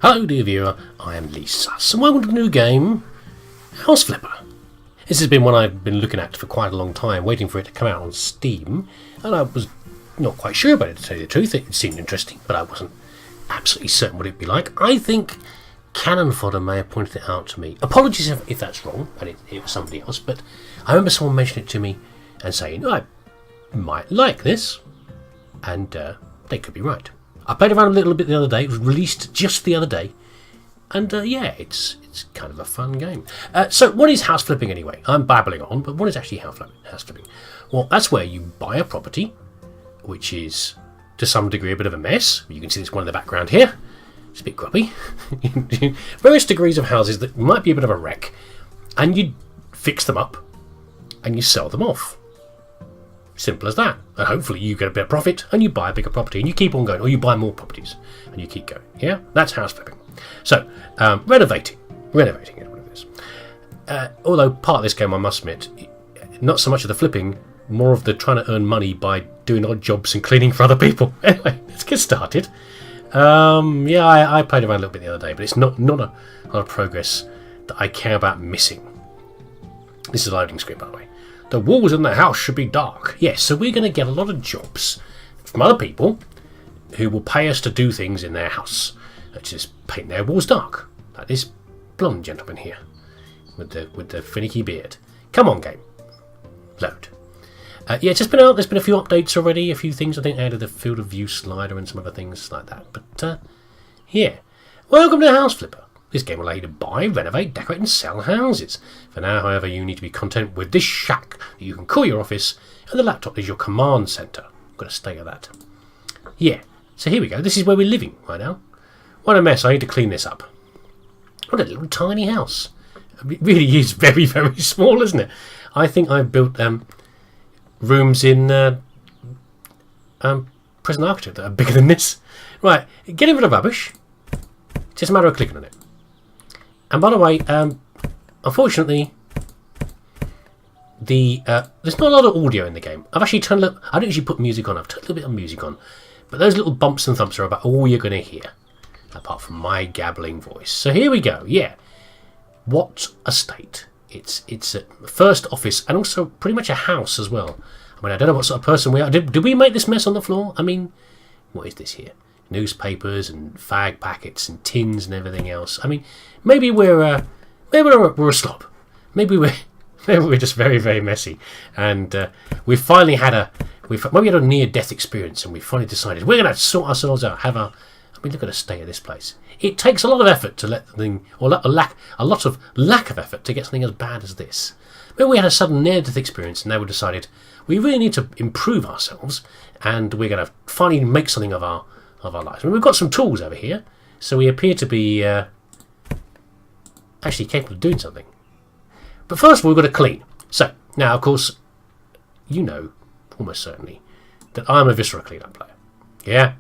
Hello dear viewer, I am leesusss and welcome to the new game, House Flipper. This has been one I've been looking at for quite a long time, waiting for it to come out on Steam, and I was not quite sure about it, to tell you the truth. It seemed interesting, but I wasn't absolutely certain what it'd be like. I think Cannon Fodder may have pointed it out to me. Apologies if that's wrong, and it was somebody else, but I remember someone mentioning it to me and saying, I might like this, and they could be right. I played around a little bit the other day. It was released just the other day. And yeah, it's kind of a fun game. So what is house flipping anyway? I'm babbling on, but what is actually house flipping? Well, that's where you buy a property, which is to some degree a bit of a mess. You can see this one in the background here. It's a bit grubby. Various degrees of houses that might be a bit of a wreck. And you fix them up and you sell them off. Simple as that. And hopefully you get a bit of profit and you buy a bigger property and you keep on going, or you buy more properties and you keep going. Yeah, that's house flipping. So, renovating is what it is. Although part of this game, I must admit, not so much of the flipping, more of the trying to earn money by doing odd jobs and cleaning for other people. Anyway, let's get started. Yeah, I played around a little bit the other day, but it's not a lot of progress that I care about missing. This is a loading screen, by the way. The walls in the house should be dark. Yes, so we're going to get a lot of jobs from other people who will pay us to do things in their house. Let's just paint their walls dark. Like this blonde gentleman here with the finicky beard. Come on, game. Load. Yeah, it's just been out. There's been a few updates already. A few things I think added the field of view slider and some other things like that. But yeah. Welcome to House Flipper. This game will allow you to buy, renovate, decorate and sell houses. For now, however, you need to be content with this shack that you can call your office, and the laptop is your command centre. I'm going to stay at that. Yeah, so here we go. This is where we're living right now. What a mess. I need to clean this up. What a little tiny house. It really is very, very small, isn't it? I think I've built rooms in Present Architect that are bigger than this. Right, getting rid of rubbish. It's just a matter of clicking on it. And by the way, unfortunately, there's not a lot of audio in the game. I've actually turned I don't usually put music on. I've turned a little bit of music on. But those little bumps and thumps are about all you're going to hear, apart from my gabbling voice. So here we go. Yeah. What a state. It's a first office and also pretty much a house as well. I mean, I don't know what sort of person we are. Did we make this mess on the floor? I mean, what is this here? Newspapers and fag packets and tins and everything else. I mean, maybe we're a slob. Maybe we're just very, very messy. And we finally had maybe had a near-death experience, and we finally decided we're going to sort ourselves out. I mean, look at the state of this place. It takes a lot of effort to let something, or a lot of lack of effort to get something as bad as this. Maybe we had a sudden near-death experience, and now we decided we really need to improve ourselves, and we're going to finally make something of our lives. I mean, we've got some tools over here, so we appear to be actually capable of doing something. But first of all, we've got to clean. So, now, of course, you know, almost certainly, that I'm a viscera cleanup player. Yeah?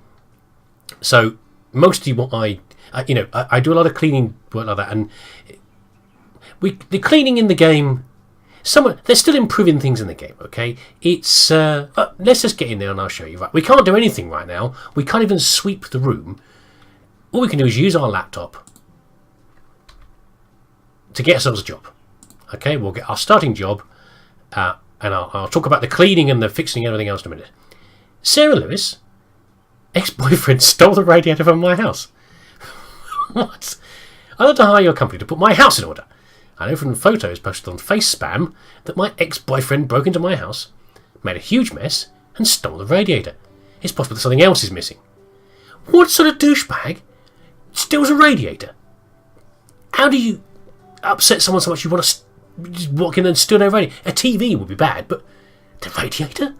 So, mostly what I do a lot of cleaning work like that, and the cleaning in the game, they're still improving things in the game, okay? It's, let's just get in there and I'll show you. Right, we can't do anything right now. We can't even sweep the room. All we can do is use our laptop to get ourselves a job. Okay, we'll get our starting job, and I'll talk about the cleaning and the fixing and everything else in a minute. Sarah Lewis, ex-boyfriend, stole the radiator from my house. What? I'd like to hire your company to put my house in order. I know from photos posted on Face Spam that my ex-boyfriend broke into my house, made a huge mess, and stole the radiator. It's possible that something else is missing. What sort of douchebag steals a radiator? How do you upset someone so much you want to just walk in and steal their radiator? A TV would be bad, but the radiator?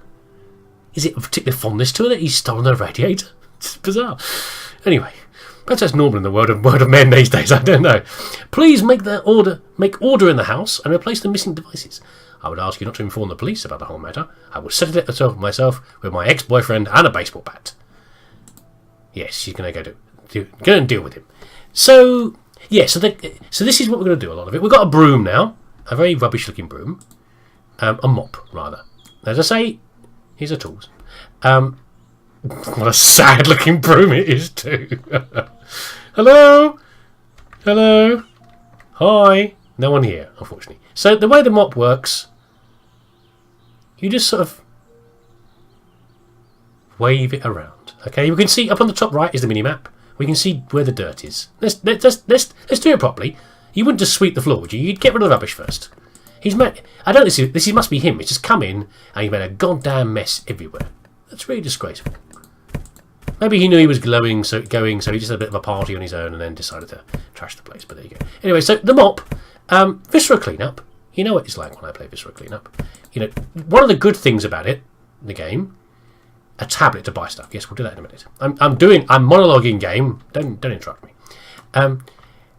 Is it a particular fondness to it that he's stolen a radiator? It's bizarre. Anyway, perhaps that's normal in the world of men these days, I don't know. Please make order in the house and replace the missing devices. I would ask you not to inform the police about the whole matter. I will settle it myself with my ex-boyfriend and a baseball bat. Yes, she's going to go and deal with him. So, yeah, so this is what we're going to do, a lot of it. We've got a broom now, a very rubbish-looking broom, a mop, rather. As I say, here's the tools. What a sad-looking broom it is, too. Hello? Hello? Hi? No one here, unfortunately. So the way the mop works, you just sort of wave it around. Okay, we can see up on the top right is the mini-map. We can see where the dirt is. Let's do it properly. You wouldn't just sweep the floor, would you? You'd get rid of the rubbish first. He's made. I don't. This must be him. He's just come in and he made a goddamn mess everywhere. That's really disgraceful. Maybe he knew he was going, so he just had a bit of a party on his own and then decided to trash the place. But there you go. Anyway, so the mop, viscera cleanup. You know what it's like when I play viscera cleanup. You know, one of the good things about it, the game, a tablet to buy stuff. Yes, we'll do that in a minute. I'm monologuing game. Don't interrupt me.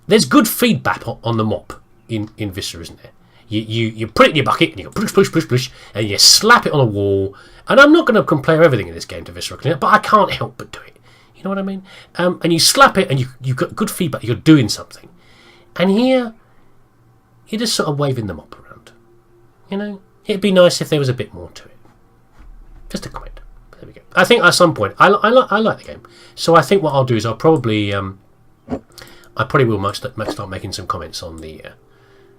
There's good feedback on the mop in Viscera, isn't there? You put it in your bucket and you go push, and you slap it on a wall. And I'm not going to compare everything in this game to Viscera Cleanup, but I can't help but do it. You know what I mean? And you slap it and you got good feedback. You're doing something. And here, you're just sort of waving the mop around. You know, it'd be nice if there was a bit more to it. Just a comment. There we go. I think at some point I like the game, so I think what I'll do is I probably will start making some comments on the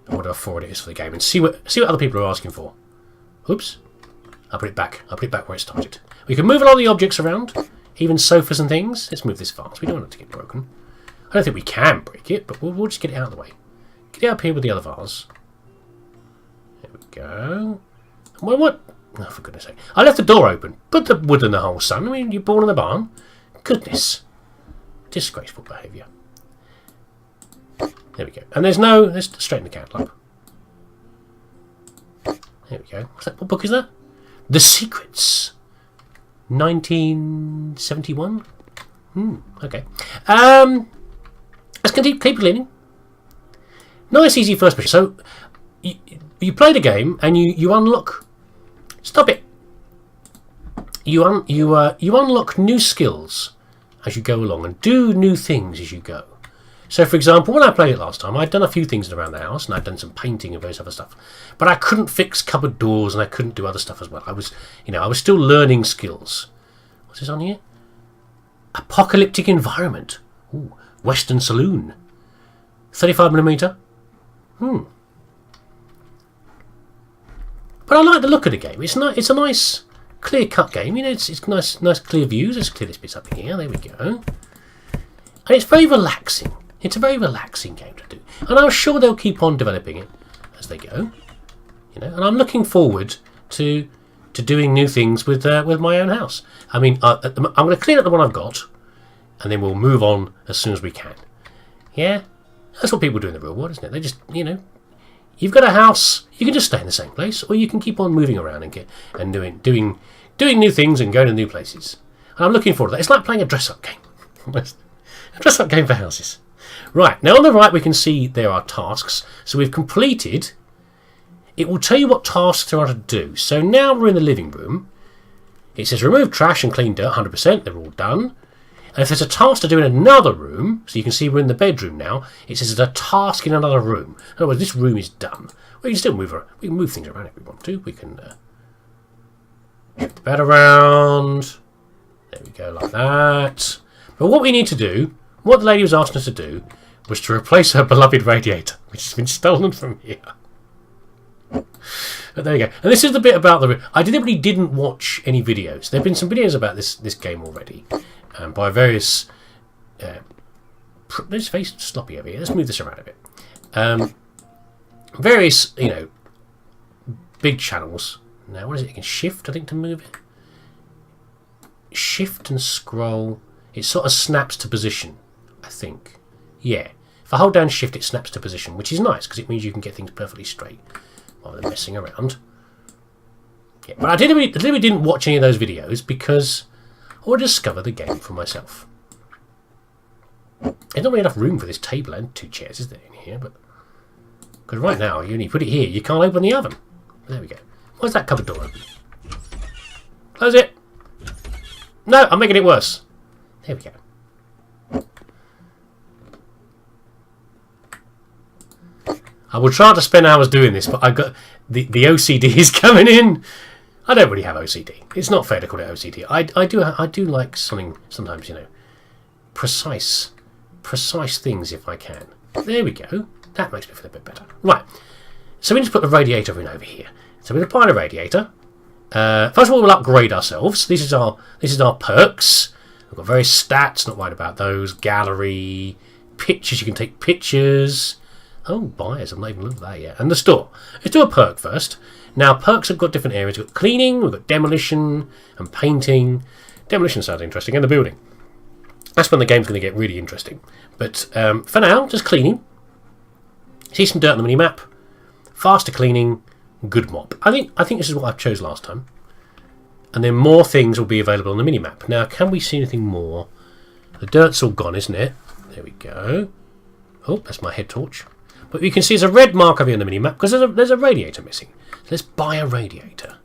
whatever forward it is for the game and see what other people are asking for. Oops, I'll put it back. I'll put it back where it started. We can move a lot of the objects around, even sofas and things. Let's move this fast. We don't want it to get broken. I don't think we can break it, but we'll just get it out of the way. Get it up here with the other vase. There we go. What? Oh, for goodness sake. I left the door open. Put the wood in the hole, son. I mean, you're born in the barn. Goodness. Disgraceful behaviour. There we go. And let's straighten the candle up. There we go. What book is that? The Secrets. 1971? Okay. Let's keep cleaning. Nice, easy first mission. So, you play the game and you unlock... Stop it! You unlock new skills as you go along and do new things as you go. So, for example, when I played it last time, I'd done a few things around the house and I'd done some painting and various other stuff, but I couldn't fix cupboard doors and I couldn't do other stuff as well. I was still learning skills. What's this on here? Apocalyptic environment. Ooh, Western saloon. 35mm. But I like the look of the game. It's a nice, clear-cut game. You know, it's nice clear views. Let's clear this bit up in here. There we go. And it's very relaxing. It's a very relaxing game to do. And I'm sure they'll keep on developing it as they go. You know, and I'm looking forward to doing new things with my own house. I mean, I'm going to clean up the one I've got, and then we'll move on as soon as we can. Yeah, that's what people do in the real world, isn't it? They just, you know. You've got a house, you can just stay in the same place, or you can keep on moving around and doing new things and going to new places. And I'm looking forward to that. It's like playing a dress-up game. A dress-up game for houses. Right, now on the right we can see there are tasks. So we've completed. It will tell you what tasks there are to do. So now we're in the living room. It says remove trash and clean dirt, 100%. They're all done. And if there's a task to do in another room, so you can see we're in the bedroom now, it says there's a task in another room. In other words, this room is done. We can still move things around if we want to. We can move the bed around. There we go, like that. But what we need to do, what the lady was asking us to do, was to replace her beloved radiator, which has been stolen from here. But there you go. And this is the bit about I deliberately didn't watch any videos. There have been some videos about this game already. By various... it's very sloppy over here. Let's move this around a bit. Various, big channels. Now, what is it? You can shift, I think, to move it. Shift and scroll. It sort of snaps to position, I think. Yeah. If I hold down shift, it snaps to position, which is nice, because it means you can get things perfectly straight rather than messing around. Yeah, but I deliberately didn't watch any of those videos because I want to discover the game for myself. There's not really enough room for this table and 2 chairs, is there, in here? But because right now, you only put it here, you can't open the oven. There we go. Why's that cupboard door open? Close it. No, I'm making it worse. There we go. I will try to spend hours doing this, but I got the OCD is coming in. I don't really have OCD. It's not fair to call it OCD. I do like something sometimes, precise precise things if I can. There we go. That makes me feel a bit better. Right. So we need to put the radiator in over here. So we'll apply the radiator. First of all, we'll upgrade ourselves. This is our perks. We've got various stats. Not worried about those. Gallery, pictures. You can take pictures. Oh, buyers. I've not even looked at that yet. And the store. Let's do a perk first. Now, perks have got different areas. We've got cleaning. We've got demolition and painting. Demolition sounds interesting. And the building. That's when the game's going to get really interesting. But for now, just cleaning. See some dirt on the mini-map. Faster cleaning. Good mop. I think this is what I chose last time. And then more things will be available on the mini-map. Now, can we see anything more? The dirt's all gone, isn't it? There we go. Oh, that's my head torch. But you can see there's a red mark over here on the mini-map because there's a radiator missing. So let's buy a radiator.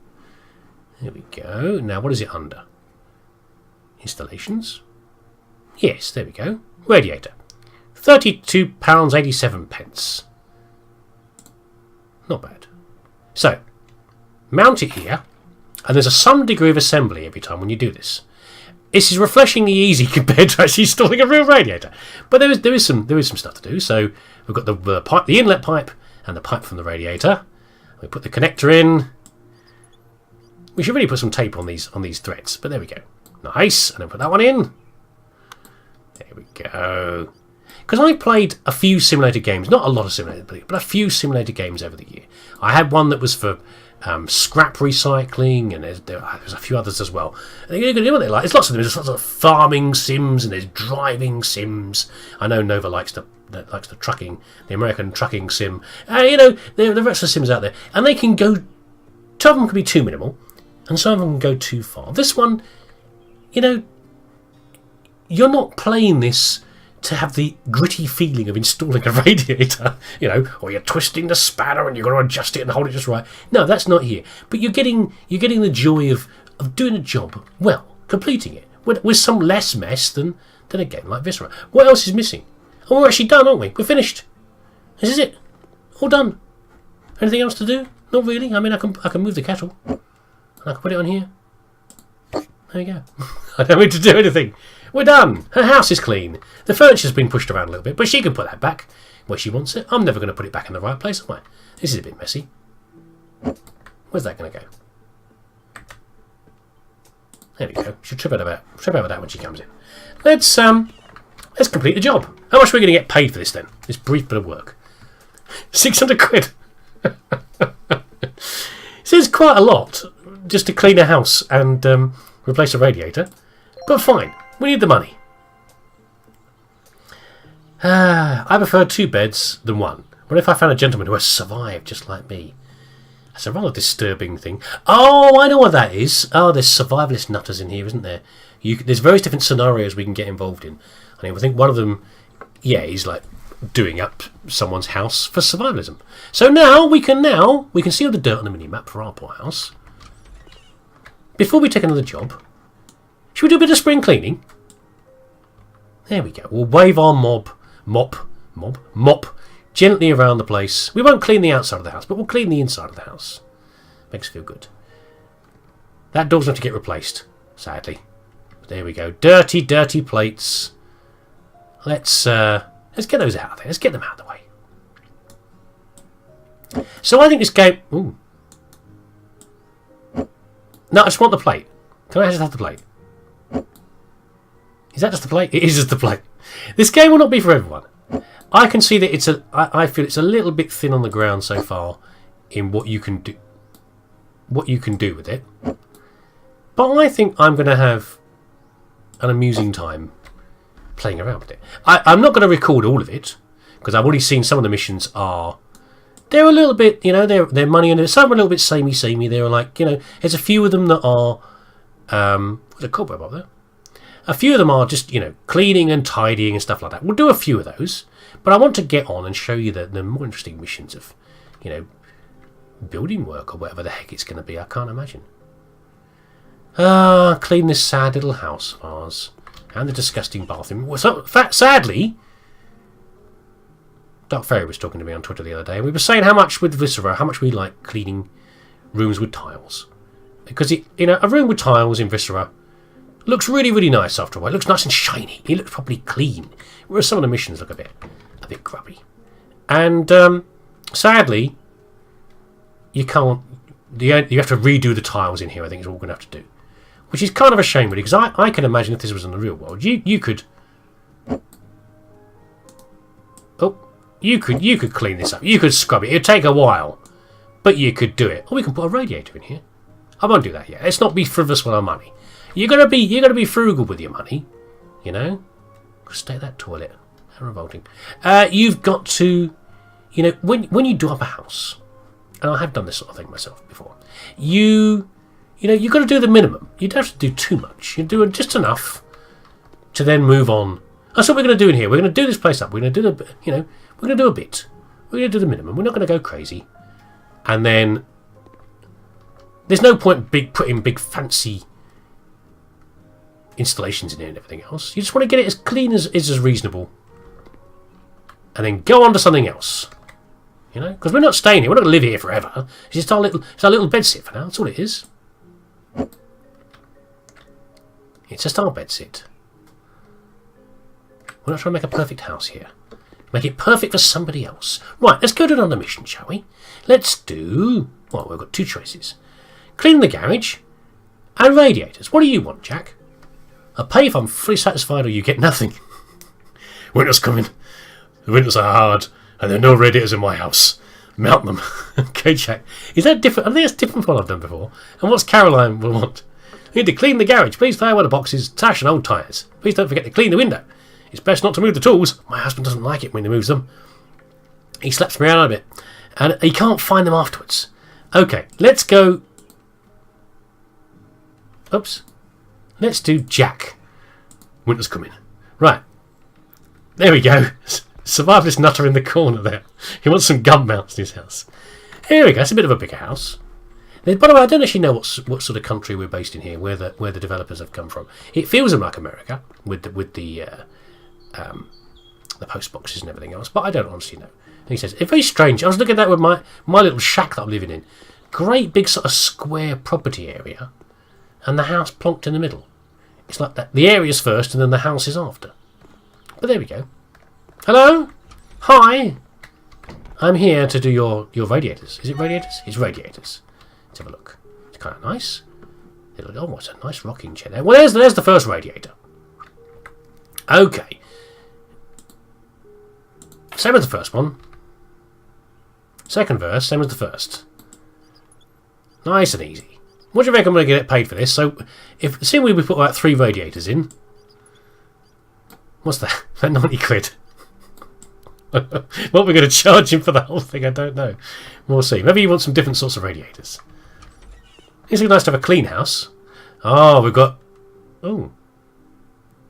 There we go. Now, what is it under? Installations. Yes, there we go. Radiator. £32.87. Not bad. So, mount it here, and there's some degree of assembly every time when you do this. This is refreshingly easy compared to actually installing a real radiator, but there is some stuff to do. So we've got the pipe, the inlet pipe, and the pipe from the radiator. We put the connector in. We should really put some tape on these threads, but there we go. Nice, and then put that one in. There we go. Because I played a few simulated games, not a lot of simulated, but a few simulated games over the year. I had one that was for scrap recycling, and there's a few others as well. And you can do what they like. There's lots of them. There's lots of farming sims, and there's driving sims. I know Nova likes the trucking, the American trucking sim. The rest of the sims out there, and they can go. Some of them can be too minimal, and some of them can go too far. This one, you're not playing this to have the gritty feeling of installing a radiator, or you're twisting the spanner and you've got to adjust it and hold it just right. No, that's not here. But you're getting the joy of doing a job well, completing it with some less mess than a game like Viscera. What else is missing? Oh, we're actually done, aren't we? We're finished. This is it. All done. Anything else to do? Not really. I mean, I can move the kettle and I can put it on here. There you go. I don't need to do anything. We're done. Her house is clean. The furniture's been pushed around a little bit, but she can put that back where she wants it. I'm never going to put it back in the right place, am I? This is a bit messy. Where's that going to go? There we go. She'll trip over that when she comes in. Let's complete the job. How much are we going to get paid for this then? This brief bit of work. 600 quid. So it's quite a lot just to clean a house and replace a radiator. But fine. We need the money. I prefer 2 beds than 1. What if I found a gentleman who has survived just like me? That's a rather disturbing thing. Oh, I know what that is. Oh, there's survivalist nutters in here, isn't there? There's various different scenarios we can get involved in. I think one of them, is like doing up someone's house for survivalism. So now we can see all the dirt on the mini-map for our poor house. Before we take another job, should we do a bit of spring cleaning? There we go. We'll wave our mop gently around the place. We won't clean the outside of the house, but we'll clean the inside of the house. Makes us feel good. That door's going to get replaced, sadly. There we go. Dirty, dirty plates. Let's get those out of there. Let's get them out of the way. So I think this game... Ooh. No, I just want the plate. Can I just have the plate? Is that just the plate? It is just the plate. This game will not be for everyone. I can see that I feel it's a little bit thin on the ground so far in what you can do. What you can do with it. But I think I'm going to have an amusing time playing around with it. I'm not going to record all of it because I've already seen some of the missions are. They're a little bit, they're money and some are a little bit samey. They're like, there's a few of them that are. There's a cobweb up there. A few of them are just, cleaning and tidying and stuff like that. We'll do a few of those, but I want to get on and show you the more interesting missions of, building work or whatever the heck it's going to be. I can't imagine. Clean this sad little house of ours and the disgusting bathroom. So, sadly, Dark Fairy was talking to me on Twitter the other day, and we were saying how much we like cleaning rooms with tiles. Because a room with tiles in Viscera, Looks really, really nice after a while. It looks nice and shiny. It looks properly clean. Whereas some of the missions look a bit grubby. And sadly, you can't. You have to redo the tiles in here. I think is all we're going to have to do, which is kind of a shame, really, because I can imagine if this was in the real world, you could. Oh, you could clean this up. You could scrub it. It'd take a while, but you could do it. Or we can put a radiator in here. I won't do that yet. Let's not be frivolous with our money. You're gonna be frugal with your money, you know. Stay at that toilet. How revolting. You've got to, you know, when you do up a house, and I have done this sort of thing myself before. You know, you've got to do the minimum. You don't have to do too much. You do just enough to then move on. That's what we're going to do in here. We're going to do this place up. We're going to do the, you know, we're going to do a bit. We're going to do the minimum. We're not going to go crazy. And then there's no point putting big fancy installations in here and everything else. You just want to get it as clean as is as reasonable, and then go on to something else. You know, because we're not staying here. We're not going to live here forever. It's just our little bedsit for now. That's all it is. It's just our bedsit. We're not trying to make a perfect house here. Make it perfect for somebody else. Right, let's go to another mission, shall we? Let's do... Well, we've got two choices. Clean the garage and radiators. What do you want, Jack? I'll pay if I'm fully satisfied or you get nothing. Winter's coming. The winters are hard and there are no radiators in my house. Mount them. Okay, Jack. Is that different? I think that's different from what I've done before. And what's Caroline will want? I need to clean the garage. Please throw away the boxes, trash and old tyres. Please don't forget to clean the window. It's best not to move the tools. My husband doesn't like it when he moves them. He slaps me around a bit. And he can't find them afterwards. Okay, let's go... Oops. Let's do Jack. Winter's coming. Right. There we go. Survive this nutter in the corner there. He wants some gun mounts in his house. Here we go. It's a bit of a bigger house. By the way, I don't actually know what sort of country we're based in here, where the developers have come from. It feels like America with the post boxes and everything else, but I don't honestly know. And he says it's very strange. I was looking at that with my little shack that I'm living in. Great big sort of square property area, and the house plonked in the middle. It's like that. The area's first, and then the house is after. But there we go. Hello, hi. I'm here to do your radiators. Is it radiators? It's radiators. Let's have a look. It's kind of nice. Oh, what's a nice rocking chair there. Well, there's the first radiator. Okay. Same as the first one. Second verse, same as the first. Nice and easy. What do you reckon I'm going to get paid for this? So, seeing we put about 3 radiators in. What's that? About 90 quid. What we're going to charge him for the whole thing, I don't know. We'll see. Maybe you want some different sorts of radiators. It's nice to have a clean house. Oh, we've got... Oh.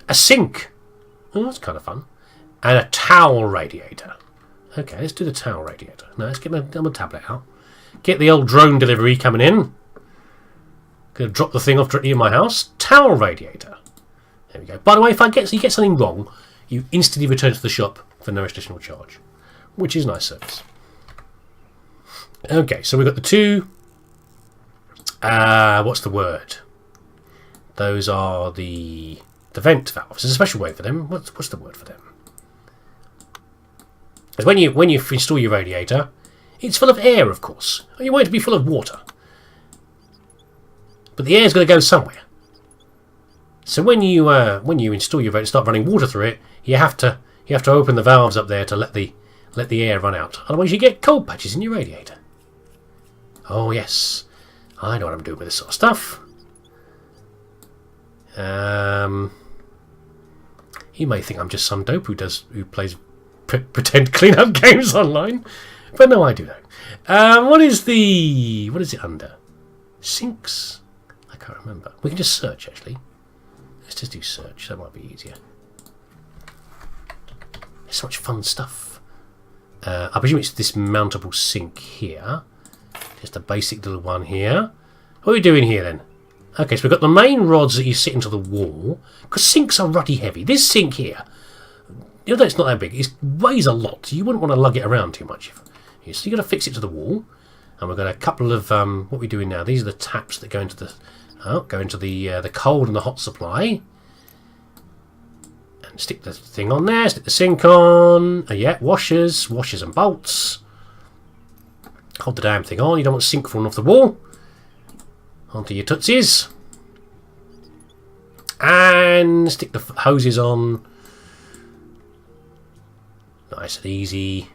A sink. Oh, that's kind of fun. And a towel radiator. Okay, let's do the towel radiator. Now, let's get my tablet out. Get the old drone delivery coming in. Going to drop the thing off directly in my house. Towel radiator. There we go. By the way, if you get something wrong, you instantly return to the shop for no additional charge, which is nice service. Okay, so we've got the 2... what's the word? Those are the vent valves. There's a special word for them. What's the word for them? Because when you install your radiator, it's full of air, of course. You want it to be full of water, but the air's got to go somewhere. So when you install your radiator, start running water through it, you have to open the valves up there to let the air run out. Otherwise, you get cold patches in your radiator. Oh yes, I know what I'm doing with this sort of stuff. You may think I'm just some dope who plays pretend clean up games online, but no, I do know. What is it under? Sinks? I can't remember. We can just search actually. Let's just do search. That might be easier. There's so much fun stuff. I presume it's this mountable sink here. Just a basic little one here. What are we doing here then? Okay, so we've got the main rods that you sit into the wall. Because sinks are ruddy heavy. This sink here, you know, it's not that big. It weighs a lot. You wouldn't want to lug it around too much. So you've got to fix it to the wall. And we've got a couple of... what are we doing now? These are the taps that go into the Oh, go into the cold and the hot supply. And stick the thing on there. Stick the sink on. Yeah, washers and bolts. Hold the damn thing on. You don't want sink falling off the wall. Onto your tootsies. And stick the hoses on. Nice and easy.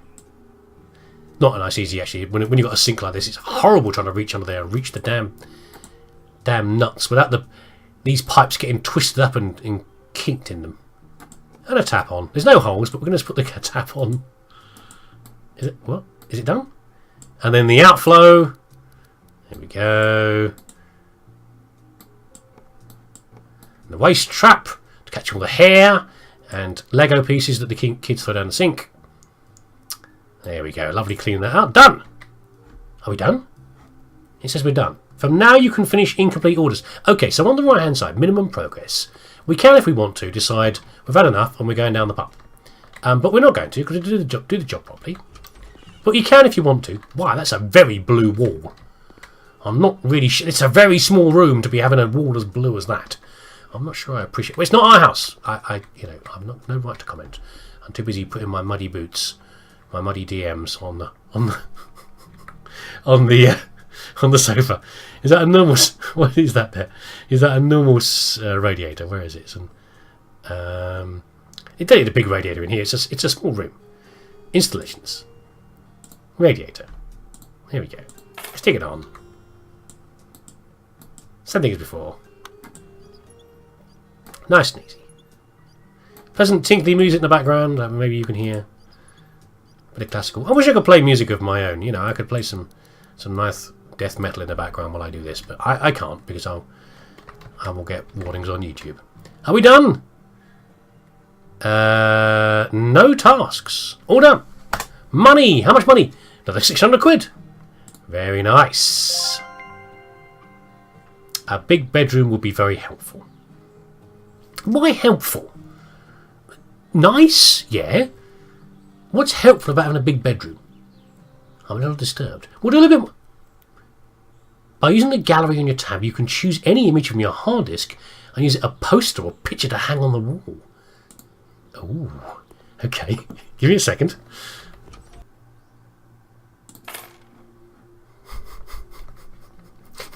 Not a nice easy actually. When you've got a sink like this, it's horrible trying to reach under there and reach the damn nuts without these pipes getting twisted up and kinked in them. And a tap on. There's no holes, but we're going to put the tap on. Is it what? Is it done? And then the outflow. There we go. The waste trap to catch all the hair and Lego pieces that the kids throw down the sink. There we go. Lovely cleaning that out. Done. Are we done? It says we're done. From now you can finish incomplete orders. Okay, so on the right hand side, minimum progress. We can, if we want to, decide we've had enough and we're going down the pub. But we're not going to because we do the job properly. But you can if you want to. Wow, that's a very blue wall. I'm not really sure. It's a very small room to be having a wall as blue as that. I'm not sure I appreciate. Well, it's not our house. I've not no right to comment. I'm too busy putting my muddy boots, my muddy DMs on the sofa. Is that a normal? What is that there? Is that a normal radiator? Where is it? It don't need a big radiator in here. It's a small room. Installations. Radiator. Here we go. Stick it on. Same thing as before. Nice and easy. Pleasant tinkly music in the background. Maybe you can hear a bit of classical. I wish I could play music of my own. You know, I could play some nice death metal in the background while I do this, but I can't because I will get warnings on YouTube. Are we done? No tasks. All done. Money. How much money? Another 600 quid. Very nice. A big bedroom would be very helpful. Why helpful? Nice, yeah. What's helpful about having a big bedroom? I'm a little disturbed. We'll do a little bit more. By using the gallery on your tab, you can choose any image from your hard disk and use it a poster or picture to hang on the wall. Ooh, okay. Give me a second.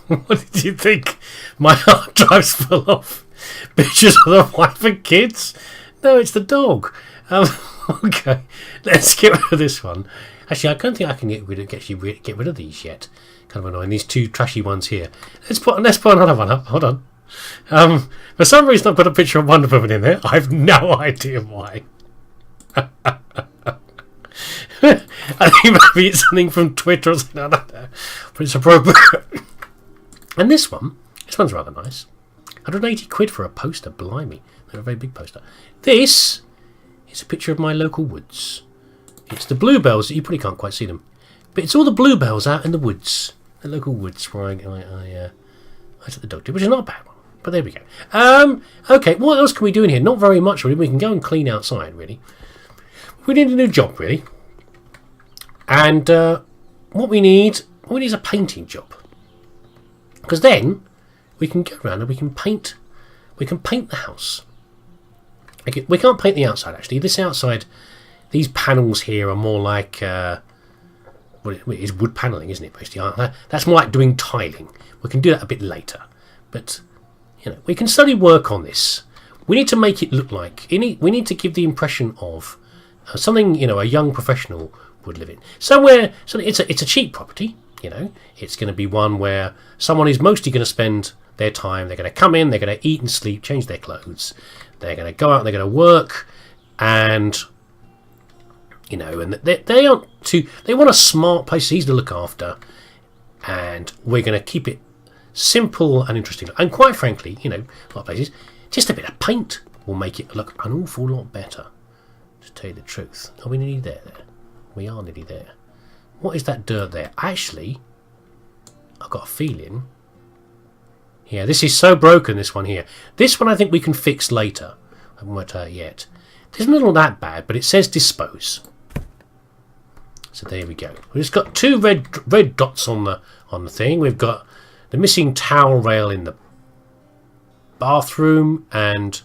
What did you think? My hard drive's full of pictures of the wife and kids? No, it's the dog. Okay, let's get rid of this one. Actually, I don't think I can get rid of these yet. Kind of annoying. These two trashy ones here. Let's put another one up. Hold on. For some reason, I've got a picture of Wonder Woman in there. I have no idea why. I think maybe it's something from Twitter or something like that. But it's appropriate. And this one's rather nice. 180 quid for a poster, blimey. They're a very big poster. This is a picture of my local woods. It's the bluebells, you probably can't quite see them. But it's all the bluebells out in the woods. The local woods where I took the dog to, which is not a bad one. But there we go. Okay, what else can we do in here? Not very much, really. We can go and clean outside, really. We need a new job, really. And what we need is a painting job. Because then we can go around and we can paint the house. We can't paint the outside actually. This outside, these panels here are more like it is wood paneling, isn't it? Basically, that's more like doing tiling. We can do that a bit later, but you know we can slowly work on this. We need to make it look like we need to give the impression of something a young professional would live in. Somewhere, so it's a cheap property. It's going to be one where someone is mostly going to spend their time. They're going to come in, they're going to eat and sleep, change their clothes. They're going to go out, they're going to work, and and they want a smart place, easy to look after, and we're going to keep it simple and interesting. And quite frankly, a lot of places, just a bit of paint will make it look an awful lot better. To tell you the truth, are we nearly there? We are nearly there. What is that dirt there? Actually, I've got a feeling. Yeah, this is so broken, this one here. This one I think we can fix later. I haven't worked out yet. It isn't all that bad, but it says dispose. So there we go. We've just got two red dots on the thing. We've got the missing towel rail in bathroom and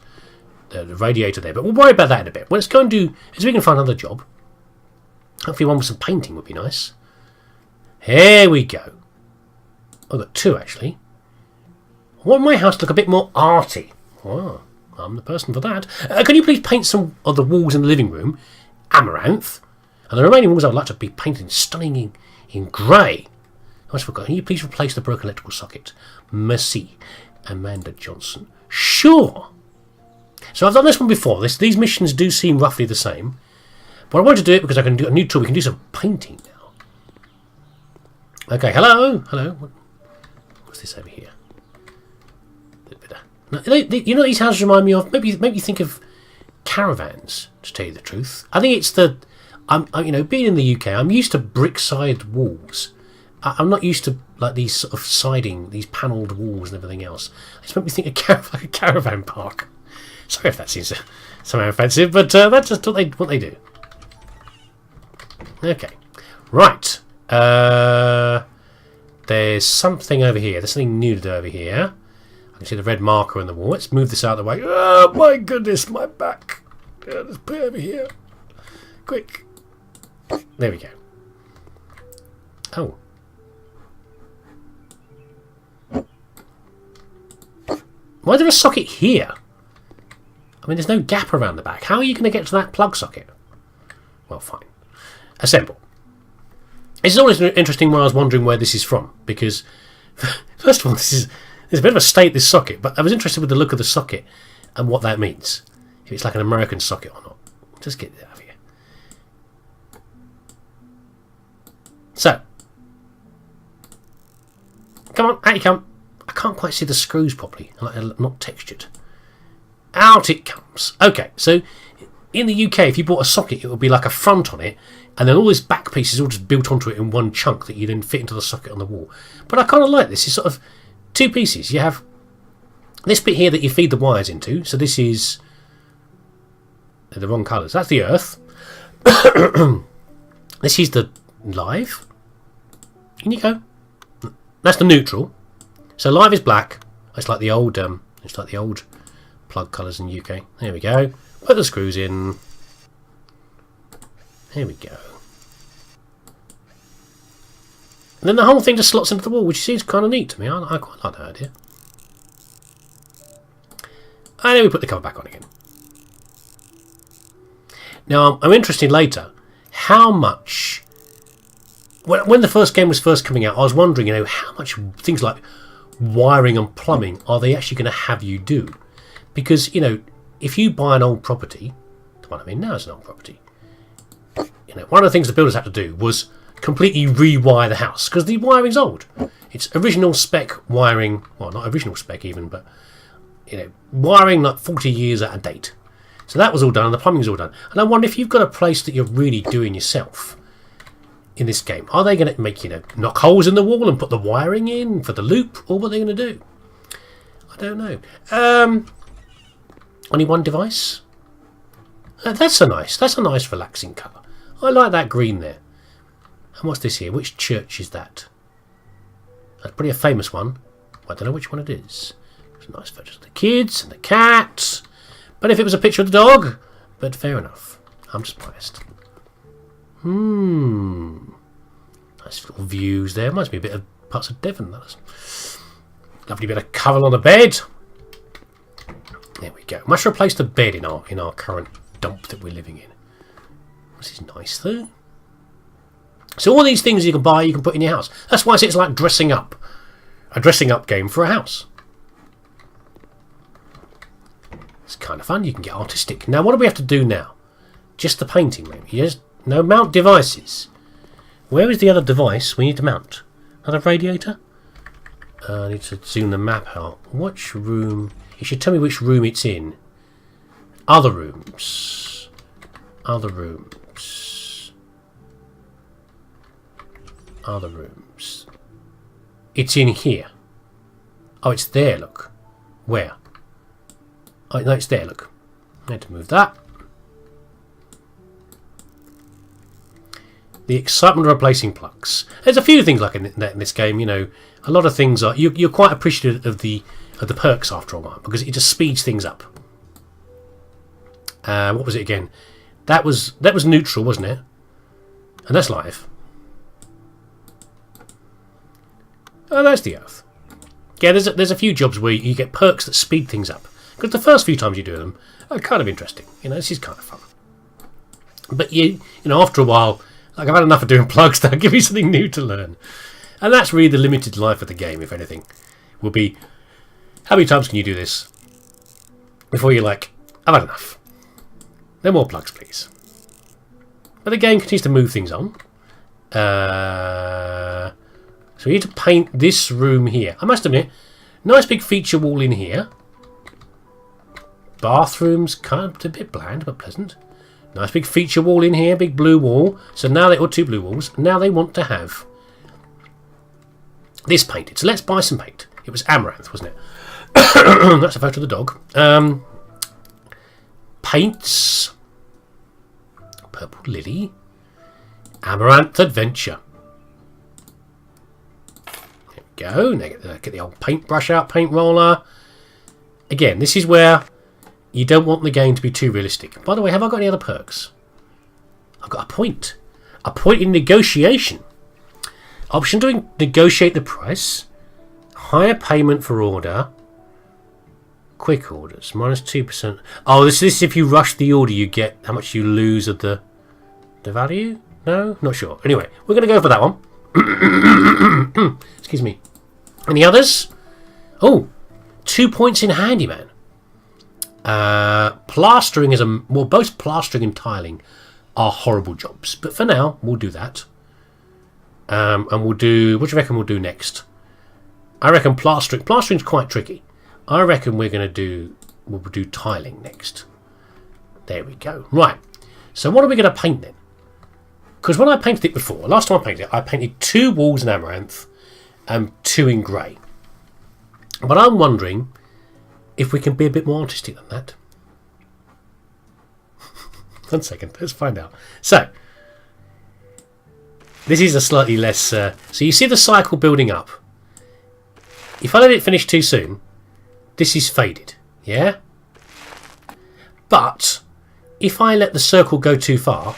the radiator there. But we'll worry about that in a bit. Let's go and do... As we can find another job. Hopefully one with some painting would be nice. Here we go. I've got 2, actually. I want my house to look a bit more arty. Oh, I'm the person for that. Can you please paint some of the walls in the living room amaranth? And the remaining walls I would like to be painted stunning in grey. I almost forgot. Can you please replace the broken electrical socket? Merci. Amanda Johnson. Sure. So I've done this one before. These missions do seem roughly the same. But I want to do it because I can do a new tool. We can do some painting now. Okay, hello. Hello. What's this over here? Now, you know what these houses remind me of? Maybe think of caravans, to tell you the truth. I think it's the... you know, being in the UK, I'm used to brick-side walls. I'm not used to like these sort of siding, these panelled walls and everything else. It just made me think of like a caravan park. Sorry if that seems somehow offensive, but that's just what they do. Okay, right. There's something over here. There's something new to do over here. I can see the red marker on the wall. Let's move this out of the way. Oh my goodness, my back. Yeah, let's put it over here. Quick. There we go. Oh. Why is there a socket here? I mean, there's no gap around the back. How are you going to get to that plug socket? Well, fine. Assemble. It's always interesting when I was wondering where this is from, because, first of all, there's a bit of a state, this socket, but I was interested with the look of the socket and what that means. If it's like an American socket or not. Just get it out of here. So. Come on, out you come. I can't quite see the screws properly. Not textured. Out it comes. Okay, so in the UK, if you bought a socket, it would be like a front on it, and then all this back piece is all just built onto it in one chunk that you then fit into the socket on the wall. But I kind of like this. It's sort of 2 pieces. You have this bit here that you feed the wires into. So this is... They're the wrong colours. That's the earth. This is the live. In you go. That's the neutral. So live is black. It's like the old plug colours in the UK. There we go. Put the screws in. There we go. And then the whole thing just slots into the wall, which seems kind of neat to me. I quite like that idea. And then we put the cover back on again. Now, I'm interested later how much... When the first game was first coming out, I was wondering, you know, how much things like wiring and plumbing are they actually going to have you do? Because, you know, if you buy an old property, the one I'm in now is an old property, you know, one of the things the builders had to do was completely rewire the house because the wiring's old. It's original spec wiring, well, not original spec even, but, you know, wiring like 40 years out of date. So that was all done, and the plumbing's all done. And I wonder if you've got a place that you're really doing yourself in this game, are they going to make, you know, knock holes in the wall and put the wiring in for the loop, or what are they going to do? I don't know. Only one device. That's a nice relaxing colour. I like that green there. And what's this here? Which church is that? That's pretty a famous one. I don't know which one it is. There's nice photos of the kids and the cat. But if it was a picture of the dog, but fair enough. I'm just biased. Nice little views there. Reminds me a bit of parts of Devon. That was lovely bit of cover on the bed. There we go. Must replace the bed in our current dump that we're living in. This is nice though. So all these things you can buy, you can put in your house. That's why it's like dressing up. A dressing up game for a house. It's kind of fun. You can get artistic. Now what do we have to do now? Just the painting maybe. Yes. No, mount devices. Where is the other device we need to mount? Another radiator? I need to zoom the map out. Which room? You should tell me which room it's in. Other rooms. Other rooms. Other rooms. It's in here. Oh, it's there, look. Where? Oh, no, it's there, look. I need to move that. The excitement of replacing plugs. There's a few things like in this game, you know. A lot of things are... You're quite appreciative of the of the perks after a while, because it just speeds things up. What was it again? That was neutral, wasn't it? And that's live. Oh, that's the earth. Yeah, there's a few jobs where you get perks that speed things up, because the first few times you do them are kind of interesting. You know, this is kind of fun. But you know, after a while, like I've had enough of doing plugs. Now give me something new to learn, and that's really the limited life of the game. If anything, will be how many times can you do this before you're like, I've had enough. No more plugs, please. But the game continues to move things on. So we need to paint this room here. I must admit, nice big feature wall in here. Bathrooms, kind of a bit bland but pleasant. Nice big feature wall in here, big blue wall. So now they, or two blue walls. Now they want to have this painted. So let's buy some paint. It was amaranth, wasn't it? That's a photo of the dog. Paints. Purple lily. Amaranth adventure. There we go. Now get the old paintbrush out, paint roller. Again, this is where you don't want the game to be too realistic. By the way, have I got any other perks? I've got a point. A point in negotiation. Option to negotiate the price. Higher payment for order. Quick orders. Minus 2%. Oh, this is if you rush the order, you get how much you lose of the value? No? Not sure. Anyway, we're going to go for that one. Excuse me. Any others? Oh, 2 points in handyman. Plastering is well, both plastering and tiling are horrible jobs, but for now we'll do that. And we'll do, what do you reckon we'll do next? I reckon plastering. Plastering's quite tricky. I reckon we'll do tiling next. There we go. Right. So what are we going to paint then? Because when I painted it before, last time I painted it, I painted 2 walls in amaranth and 2 in grey. But I'm wondering if we can be a bit more artistic than that. 1 second, let's find out. So, this is a slightly less... so you see the cycle building up. If I let it finish too soon, this is faded, yeah? But, if I let the circle go too far,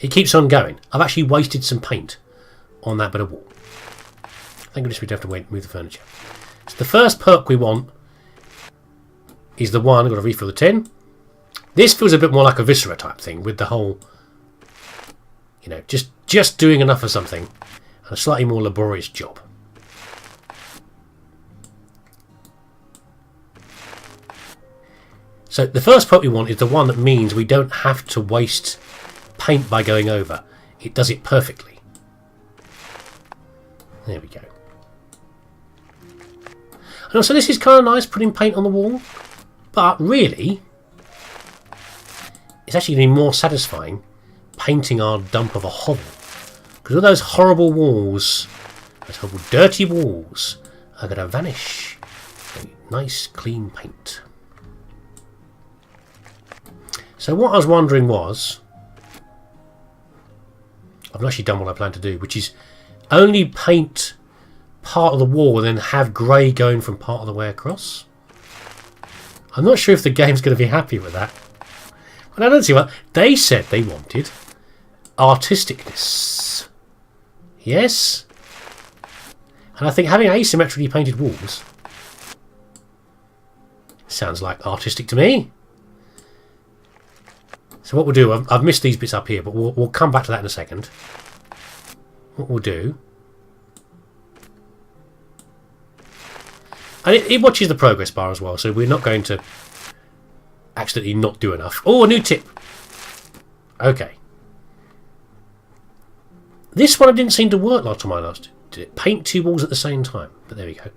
it keeps on going. I've actually wasted some paint on that bit of wall. Thank goodness we don't have to move the furniture. So the first perk we want is the one, I've got to refill the tin. This feels a bit more like a viscera type thing with the whole, you know, just doing enough of something and a slightly more laborious job. So the first perk we want is the one that means we don't have to waste paint by going over. It does it perfectly. There we go. And also this is kind of nice, putting paint on the wall. But really, it's actually going to be more satisfying painting our dump of a hovel. Because all those horrible walls, those horrible dirty walls, are going to vanish. Nice clean paint. So what I was wondering was, I've not actually done what I plan to do, which is only paint part of the wall and then have grey going from part of the way across. I'm not sure if the game's going to be happy with that. But I don't see what they said they wanted. Artisticness. Yes. And I think having asymmetrically painted walls sounds like artistic to me. So what we'll do, I've missed these bits up here, but we'll come back to that in a second. What we'll do... And it watches the progress bar as well, so we're not going to accidentally not do enough. Oh, a new tip. Okay. This one didn't seem to work last time I last did it. Paint 2 walls at the same time. But there we go.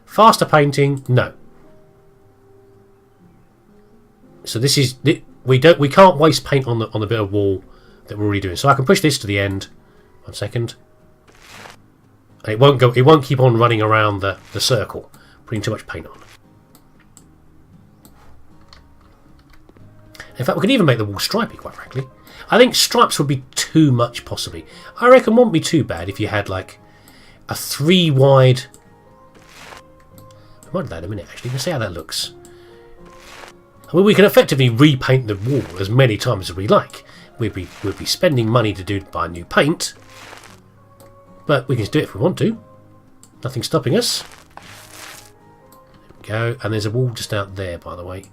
Faster painting, no. So this is... We can't waste paint on the bit of wall that we're already doing. So I can push this to the end. 1 second. And it won't keep on running around the circle, putting too much paint on. In fact, we could even make the wall stripy, quite frankly. I think stripes would be too much, possibly. I reckon it wouldn't be too bad if you had, like, a 3 wide... I might do that in a minute, actually. Let's see how that looks. I mean, we can effectively repaint the wall as many times as we like. We'll be spending money to buy new paint, but we can do it if we want to. Nothing's stopping us. There we go. And there's a wall just out there, by the way,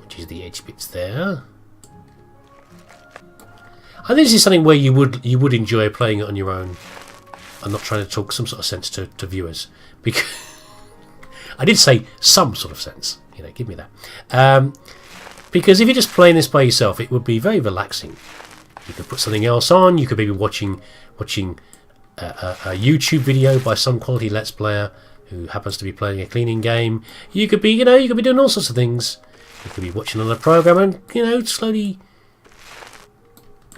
which is the edge bits there. I think this is something where you would enjoy playing it on your own. I'm not trying to talk some sort of sense to viewers, because I did say some sort of sense. You know, give me that. Because if you're just playing this by yourself, it would be very relaxing. You could put something else on. You could maybe watching a YouTube video by some quality Let's Player who happens to be playing a cleaning game. You could be, you could be doing all sorts of things. You could be watching another program and, slowly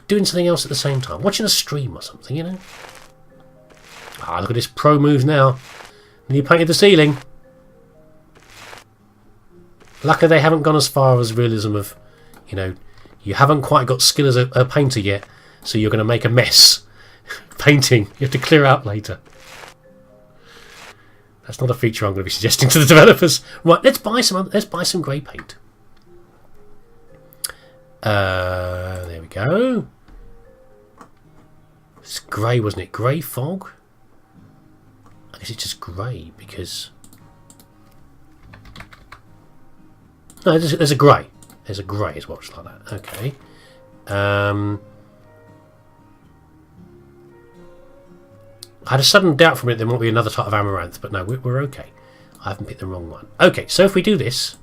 doing something else at the same time. Watching a stream or something, Ah, look at this pro moves now. And you painted the ceiling. Luckily they haven't gone as far as realism of, you haven't quite got skill as a painter yet, so you're going to make a mess painting. You have to clear out later. That's not a feature I'm going to be suggesting to the developers. Right, let's buy some grey paint. There we go. It's grey, wasn't it? Grey fog? I guess it's just grey because... No, there's a grey. There's a grey as well, just like that. Okay. I had a sudden doubt from it there might be another type of amaranth, but no, we're okay. I haven't picked the wrong one. Okay, so if we do this...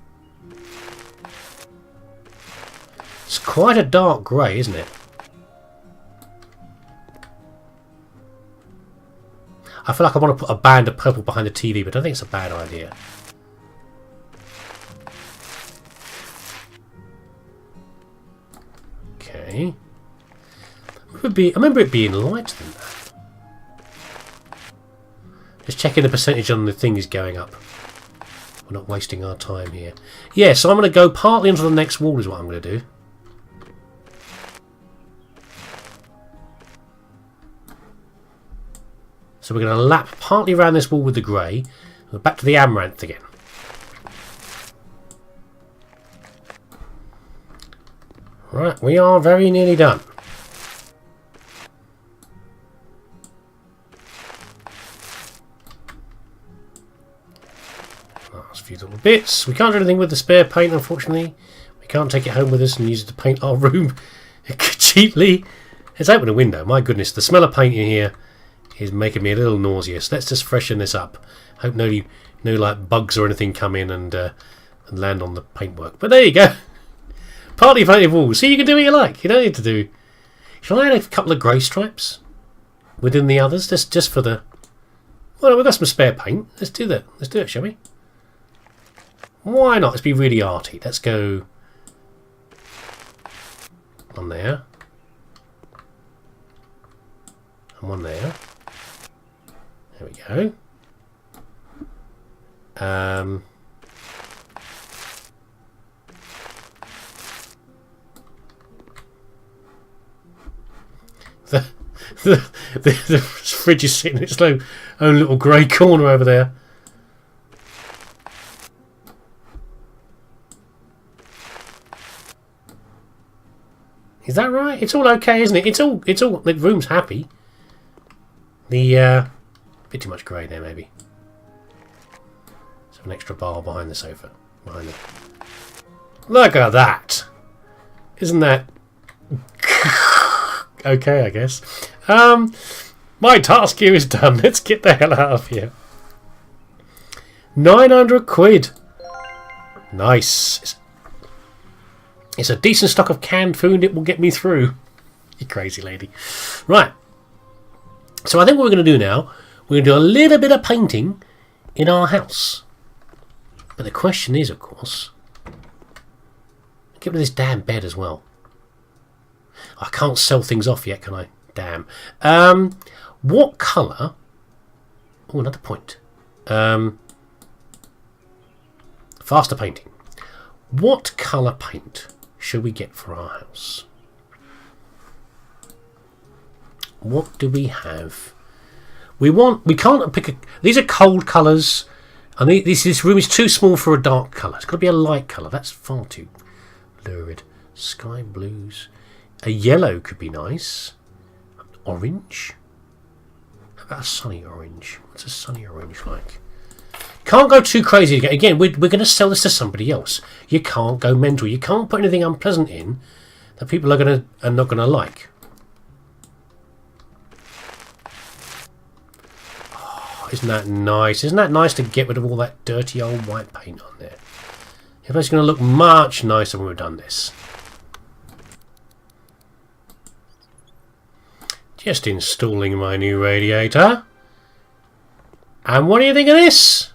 It's quite a dark grey, isn't it? I feel like I want to put a band of purple behind the TV, but I don't think it's a bad idea. Okay. I remember it being lighter than that. Just checking the percentage on the thing is going up. We're not wasting our time here. Yeah, so I'm going to go partly onto the next wall is what I'm going to do. So we're going to lap partly around this wall with the grey. We're back to the amaranth again. Right, we are very nearly done. Last few little bits. We can't do anything with the spare paint, unfortunately. We can't take it home with us and use it to paint our room cheaply. Let's open a window. My goodness, the smell of paint in here is making me a little nauseous. Let's just freshen this up. Hope no like bugs or anything come in and land on the paintwork. But there you go. Partly painted walls. See, you can do what you like. You don't need to do... Shall I add a couple of grey stripes within the others? Just for the... Well, we've got some spare paint. Let's do that. Let's do it, shall we? Why not? Let's be really arty. Let's go... One there. And one there. There we go. The fridge is sitting in its own little grey corner over there. Is that right? It's all okay, isn't it? It's all. The room's happy. The bit too much grey there, maybe. Let's have an extra bar behind the sofa. Behind it. Look at that! Isn't that okay? I guess. My task here is done. Let's get the hell out of here. 900 quid. Nice. It's a decent stock of canned food. It will get me through. You crazy lady. Right. So I think what we're going to do now, we're going to do a little bit of painting in our house. But the question is, of course, get rid of this damn bed as well. I can't sell things off yet, can I? Damn. What colour... Oh, another point. Faster painting. What colour paint should we get for our house? What do we have? We can't pick these are cold colours, and this room is too small for a dark colour. It's got to be a light colour. That's far too lurid. Sky blues. A yellow could be nice. Orange. How about a sunny orange? What's a sunny orange like? Can't go too crazy again. Again, we're going to sell this to somebody else. You can't go mental. You can't put anything unpleasant in that people are not going to like. Oh, isn't that nice? Isn't that nice to get rid of all that dirty old white paint on there? Everything's going to look much nicer when we've done this. Just installing my new radiator. And what do you think of this?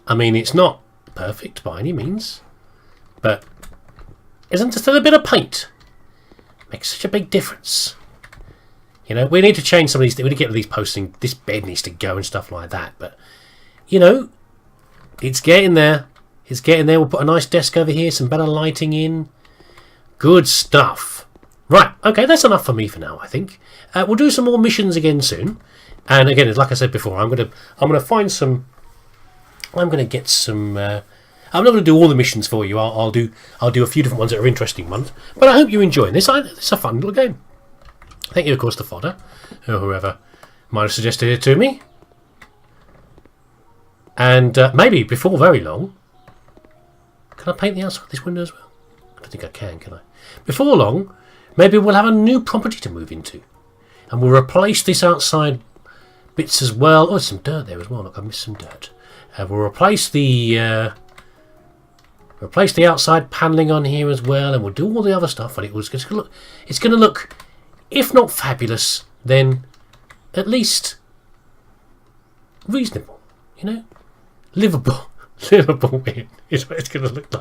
I mean, it's not perfect by any means, but isn't just a bit of paint makes such a big difference? You know, we need to change some of these. We need to get rid of these posting. This bed needs to go and stuff like that. But you know, it's getting there. It's getting there. We'll put a nice desk over here, some better lighting in. Good stuff. Right. Okay, that's enough for me for now. I think we'll do some more missions again soon. And again, like I said before, I'm gonna find some. I'm going to get some. I'm not going to do all the missions for you. I'll do a few different ones that are interesting ones. But I hope you're enjoying this. It's a fun little game. Thank you, of course, to Fodder, or whoever might have suggested it to me. And maybe before very long, can I paint the outside of this window as well? I don't think I can I? Before long, maybe we'll have a new property to move into, and we'll replace this outside bits as well. Oh, there's some dirt there as well. Look, I missed some dirt. We'll replace the outside panelling on here as well, and we'll do all the other stuff. And it's going to look, if not fabulous, then at least reasonable. You know, livable. Livable is what it's going to look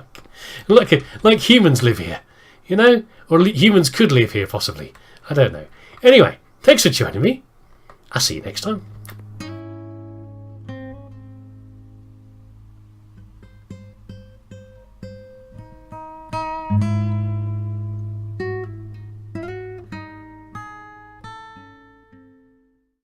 like humans live here. You know, or humans could live here possibly. I don't know. Anyway, thanks for joining me. I'll see you next time.